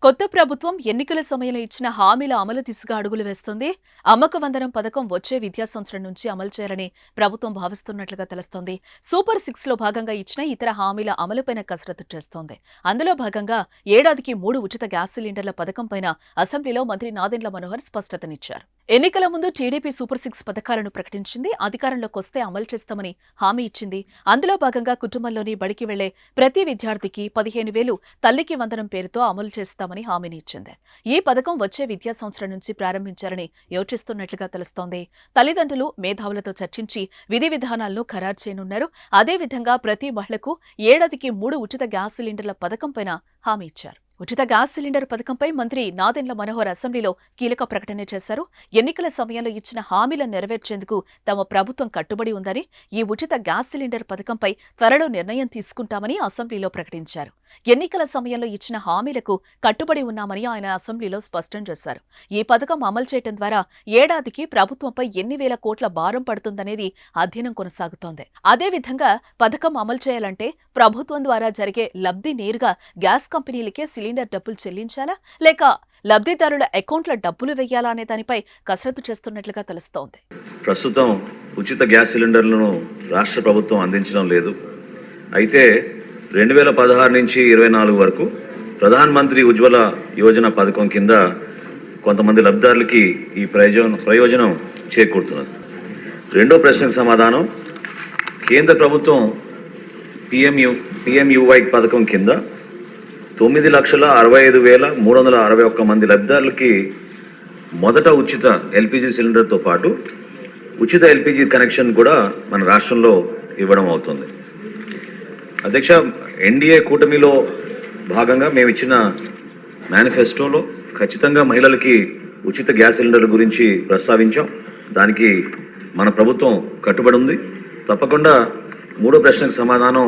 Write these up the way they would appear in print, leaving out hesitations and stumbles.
కొత్త ప్రభుత్వం ఎన్నికల సమయంలో ఇచ్చిన హామీల అమలు దిశగా అడుగులు వేస్తోంది. అమ్మక వందనం పథకం వచ్చే విద్యా సంవత్సరం నుంచి అమలు చేయాలని ప్రభుత్వం భావిస్తున్నట్లుగా తెలుస్తోంది. సూపర్ 6లో భాగంగా ఇచ్చిన ఇతర హామీల అమలుపైన కసరత్తు చేస్తోంది. అందులో భాగంగా ఏడాదికి 3 ఉచిత గ్యాస్ సిలిండర్ల పథకంపైన అసెంబ్లీలో మంత్రి నాదెండ్ల మనోహర్ స్పష్టతనిచ్చారు. ఎన్నికల ముందు టీడీపీ సూపర్ 6 పథకాలను ప్రకటించింది. అధికారంలోకి వస్తే అమలు చేస్తామని హామీ ఇచ్చింది. అందులో భాగంగా కుటుంబంలోని బడికి వెళ్లే ప్రతి విద్యార్థికి 15,000 తల్లికి వందనం పేరుతో అమలు చేస్తామని హామీని ఇచ్చింది. ఈ పథకం వచ్చే విద్యా సంవత్సరం నుంచి ప్రారంభించారని యోచిస్తున్నట్లుగా తెలుస్తోంది. తల్లిదండ్రులు మేధావులతో చర్చించి విధి విధానాలను ఖరారు చేయనున్నారు. అదేవిధంగా ప్రతి మహిళకు ఏడాదికి 3 ఉచిత గ్యాస్ సిలిండర్ల పథకంపైన హామీ ఇచ్చారు. ఉచిత గ్యాస్ సిలిండర్ పథకంపై మంత్రి నాదెండ్ల మనోహర్ అసెంబ్లీలో కీలక ప్రకటన చేశారు. ఎన్నికల సమయంలో ఇచ్చిన హామీలను నెరవేర్చేందుకు తమ ప్రభుత్వం కట్టుబడి ఉందని, ఈ ఉచిత గ్యాస్ సిలిండర్ పథకంపై త్వరలో నిర్ణయం తీసుకుంటామని అసెంబ్లీలో ప్రకటించారు. ఎన్నికల సమయంలో ఇచ్చిన హామీలకు కట్టుబడి ఉన్నామని ఆయన అసెంబ్లీలో స్పష్టం చేశారు. ఈ పథకం అమలు చేయడం ద్వారా ఏడాదికి ప్రభుత్వంపై ఎన్ని వేల కోట్ల భారం పడుతుందనేది అధ్యయనం కొనసాగుతోంది. అదేవిధంగా పథకం అమలు చేయాలంటే ప్రభుత్వం ద్వారా జరిగే లబ్ధి నేరుగా గ్యాస్ కంపెనీలకే సిలిండర్ డబ్బులు చెల్లించాలా, లేక లబ్ధిదారుల అకౌంట్ల డబ్బులు వెయ్యాలా అనే దానిపై కసరత్తు చేస్తున్నట్లుగా తెలుస్తోంది. ప్రస్తుతం ఉచిత గ్యాస్ సిలిండర్లను రాష్ట్ర ప్రభుత్వం అందించడం లేదు. అయితే 2016 నుంచి 24 వరకు ప్రధాన్ మంత్రి ఉజ్వల యోజన పథకం కింద కొంతమంది లబ్ధిదారులకి ఈ ప్రయోజనం చేకూరుతున్నది. రెండో ప్రశ్నకు సమాధానం, కేంద్ర ప్రభుత్వం పిఎంయువై పథకం కింద 9,65,361 మంది లబ్ధిదారులకి మొదట ఉచిత ఎల్పిజి సిలిండర్తో పాటు ఉచిత ఎల్పిజి కనెక్షన్ కూడా మన రాష్ట్రంలో ఇవ్వడం అవుతుంది. అధ్యక్ష, ఎన్డీఏ కూటమిలో భాగంగా మేము ఇచ్చిన మేనిఫెస్టోలో ఖచ్చితంగా మహిళలకి ఉచిత గ్యాస్ సిలిండర్ల గురించి ప్రస్తావించాం. దానికి మన ప్రభుత్వం కట్టుబడి ఉంది. తప్పకుండా మూడో ప్రశ్నకు సమాధానం,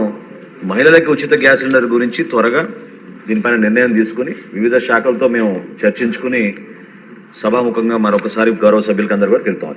మహిళలకి ఉచిత గ్యాస్ సిలిండర్ గురించి త్వరగా దీనిపైన నిర్ణయం తీసుకుని వివిధ శాఖలతో మేము చర్చించుకుని సభాముఖంగా మరొకసారి గౌరవ సభ్యులకి అందరూ కూడా తెలుపుతాం.